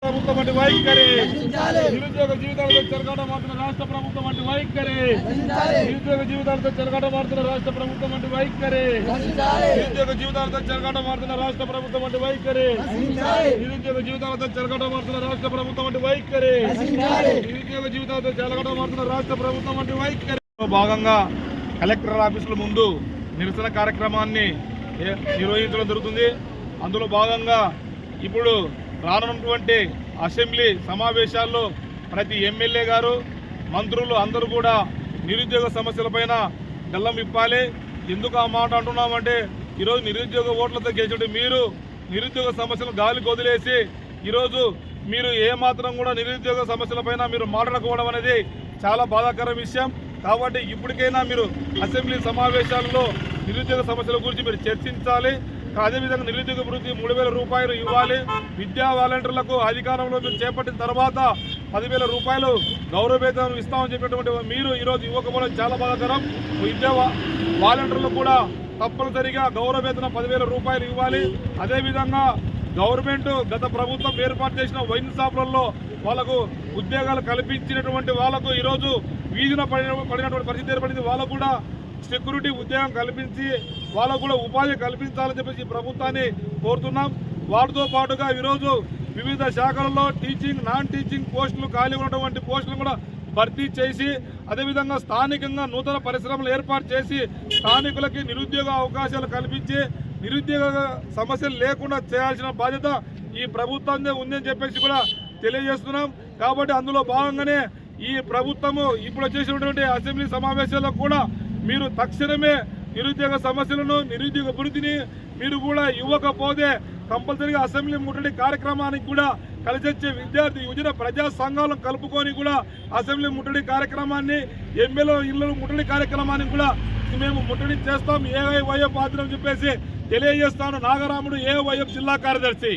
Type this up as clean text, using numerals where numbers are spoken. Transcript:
ప్రభుత్వం వంటి వైఖరి, నిరుద్యోగ జీవితాలతో చెలగాటం మారుతున్న రాష్ట్ర ప్రభుత్వం వంటి వైఖరి, నిరుద్యోగ జీవితాలతో చెలగాటం మారుతున్న రాష్ట్ర ప్రభుత్వం వంటి వైఖరి, నిరుద్యోగ జీవితాలతో చెలగాటం మారుతున్న రాష్ట్ర ప్రభుత్వం వంటి వైఖరి, నిరుద్యోగ జీవితాలతో చెలగాటం మారుతున్న రాష్ట్ర ప్రభుత్వం వంటి వైఖరి, నిరుద్యోగ జీవితాలతో చెలగాటం మారుతున్న రాష్ట్ర ప్రభుత్వం వంటి వైఖరి. భాగంగా కలెక్టర్ ఆఫీసుల ముందు నిరసన కార్యక్రమాన్ని నిర్వహించడం జరుగుతుంది. అందులో భాగంగా ఇప్పుడు రానున్నటువంటి అసెంబ్లీ సమావేశాల్లో ప్రతి ఎమ్మెల్యే గారు, మంత్రులు అందరూ కూడా నిరుద్యోగ సమస్యలపైన గల్లం ఇప్పాలి. ఎందుకు ఆ మాట అంటున్నామంటే, ఈరోజు నిరుద్యోగ ఓట్లతో గెలిచి మీరు నిరుద్యోగ సమస్యలు గాలికి వదిలేసి ఈరోజు మీరు ఏమాత్రం కూడా నిరుద్యోగ సమస్యలపైన మీరు మాట్లాడుకోవడం అనేది చాలా బాధాకర విషయం. కాబట్టి ఇప్పటికైనా మీరు అసెంబ్లీ సమావేశాల్లో నిరుద్యోగ సమస్యల గురించి మీరు చర్చించాలి. అదేవిధంగా నిరుద్యోగ వృత్తి 3,000 రూపాయలు ఇవ్వాలి. విద్యా వాలంటీర్లకు అధికారంలో మీరు చేపట్టిన తర్వాత 10,000 రూపాయలు గౌరవ వేతనం ఇస్తామని చెప్పినటువంటి మీరు ఈరోజు ఇవ్వకపోవడం చాలా బాధాకరం. విద్యా వాలంటీర్లకు కూడా తప్పనిసరిగా గౌరవ వేతనం 10,000 రూపాయలు ఇవ్వాలి. అదేవిధంగా గవర్నమెంట్ గత ప్రభుత్వం ఏర్పాటు చేసిన వైన్ షాపులలో వాళ్ళకు ఉద్యోగాలు కల్పించినటువంటి వాళ్ళకు ఈరోజు వీధిన పడినటువంటి పరిస్థితి ఏర్పడింది. వాళ్ళకు కూడా సెక్యూరిటీ ఉద్యోగం కల్పించి వాళ్ళకు కూడా ఉపాధి కల్పించాలని చెప్పేసి ప్రభుత్వాన్ని కోరుతున్నాం. వాటితో పాటుగా ఈరోజు వివిధ శాఖలలో టీచింగ్, నాన్ టీచింగ్ పోస్టులు ఖాళీ ఉన్నటువంటి పోస్టులు కూడా భర్తీ చేసి, అదేవిధంగా స్థానికంగా నూతన పరిశ్రమలు ఏర్పాటు చేసి స్థానికులకి నిరుద్యోగ అవకాశాలు కల్పించి నిరుద్యోగ సమస్యలు లేకుండా చేయాల్సిన బాధ్యత ఈ ప్రభుత్వందే ఉందని చెప్పేసి కూడా తెలియజేస్తున్నాం. కాబట్టి అందులో భాగంగానే ఈ ప్రభుత్వము ఇప్పుడు చేసినటువంటి అసెంబ్లీ సమావేశాల్లో కూడా మీరు తక్షణమే నిరుద్యోగ సమస్యలను, నిరుద్యోగ వృత్తిని మీరు కూడా ఇవ్వకపోతే కంపల్సరీగా అసెంబ్లీ ముట్టడి కార్యక్రమానికి కూడా కలిసొచ్చే విద్యార్థి యువజన ప్రజా సంఘాలను కలుపుకొని కూడా అసెంబ్లీ ముట్టడి కార్యక్రమాన్ని, ఎమ్మెల్యే ఇళ్ల ముట్టడి కార్యక్రమాన్ని కూడా మేము ముట్టడి చేస్తాం. ఏవైఎఫ్ ఆధ్వర్యం చెప్పేసి తెలియజేస్తాను. నాగరాముడు, ఏవైఎఫ్ జిల్లా కార్యదర్శి.